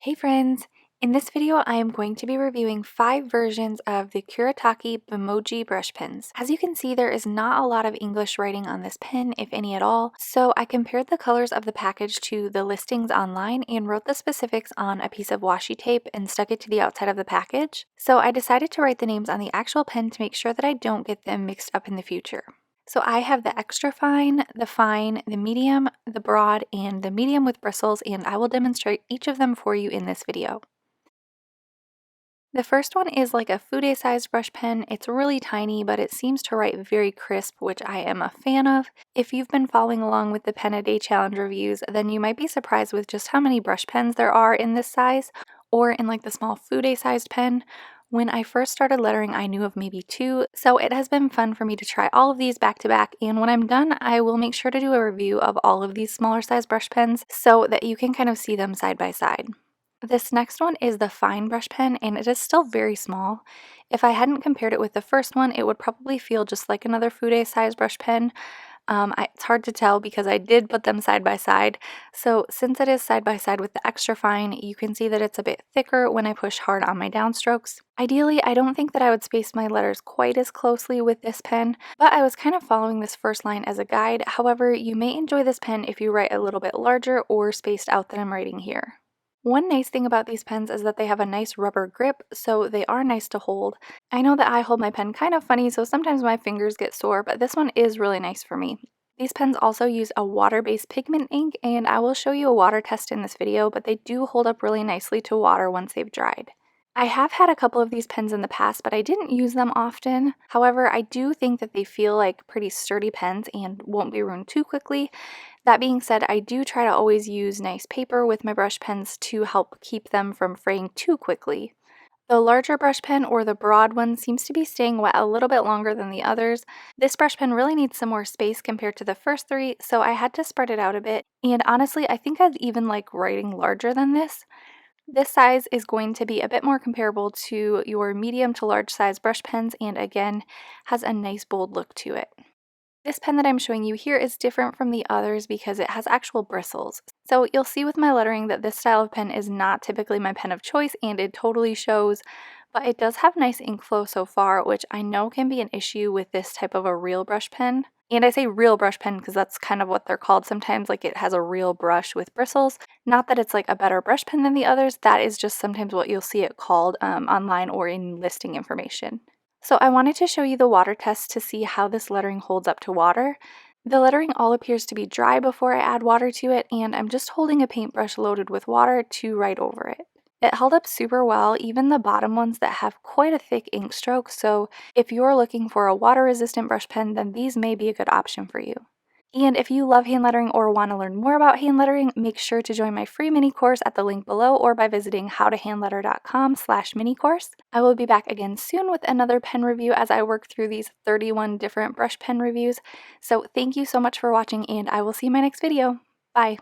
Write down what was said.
Hey friends! In this video I am going to be reviewing 5 versions of the Kuretake Bimoji Brush Pens. As you can see, there is not a lot of English writing on this pen, if any at all, so I compared the colors of the package to the listings online and wrote the specifics on a piece of washi tape and stuck it to the outside of the package. So I decided to write the names on the actual pen to make sure that I don't get them mixed up in the future. So I have the extra fine, the medium, the broad, and the medium with bristles, and I will demonstrate each of them for you in this video. The first one is like a fude sized brush pen. It's really tiny, but it seems to write very crisp, which I am a fan of. If you've been following along with the Pen a Day Challenge reviews, then you might be surprised with just how many brush pens there are in this size, or in like the small fude sized pen. When I first started lettering, I knew of maybe 2, so it has been fun for me to try all of these back to back, and when I'm done, I will make sure to do a review of all of these smaller size brush pens so that you can kind of see them side by side. This next one is the fine brush pen, and it is still very small. If I hadn't compared it with the first one, it would probably feel just like another fude size brush pen. It's hard to tell because I did put them side by side. So since it is side by side with the extra fine, you can see that it's a bit thicker when I push hard on my downstrokes. Ideally, I don't think that I would space my letters quite as closely with this pen, but I was kind of following this first line as a guide. However, you may enjoy this pen if you write a little bit larger or spaced out than I'm writing here. One nice thing about these pens is that they have a nice rubber grip, so they are nice to hold. I know that I hold my pen kind of funny, so sometimes my fingers get sore, but this one is really nice for me. These pens also use a water-based pigment ink, and I will show you a water test in this video, but they do hold up really nicely to water once they've dried. I have had a couple of these pens in the past, but I didn't use them often. However, I do think that they feel like pretty sturdy pens and won't be ruined too quickly. That being said, I do try to always use nice paper with my brush pens to help keep them from fraying too quickly. The larger brush pen, or the broad one, seems to be staying wet a little bit longer than the others. This brush pen really needs some more space compared to the first 3, so I had to spread it out a bit. And honestly, I think I'd even like writing larger than this. This size is going to be a bit more comparable to your medium to large size brush pens, and again, has a nice bold look to it. This pen that I'm showing you here is different from the others because it has actual bristles. So you'll see with my lettering that this style of pen is not typically my pen of choice, and it totally shows, but it does have nice ink flow so far, which I know can be an issue with this type of a real brush pen. And I say real brush pen because that's kind of what they're called sometimes, like it has a real brush with bristles. Not that it's like a better brush pen than the others, that is just sometimes what you'll see it called online or in listing information. So I wanted to show you the water test to see how this lettering holds up to water. The lettering all appears to be dry before I add water to it, and I'm just holding a paintbrush loaded with water to write over it. It held up super well, even the bottom ones that have quite a thick ink stroke, so if you're looking for a water-resistant brush pen, then these may be a good option for you. And if you love hand lettering or want to learn more about hand lettering, make sure to join my free mini course at the link below or by visiting howtohandletter.com/mini course. I will be back again soon with another pen review as I work through these 31 different brush pen reviews. So thank you so much for watching, and I will see you in my next video. Bye!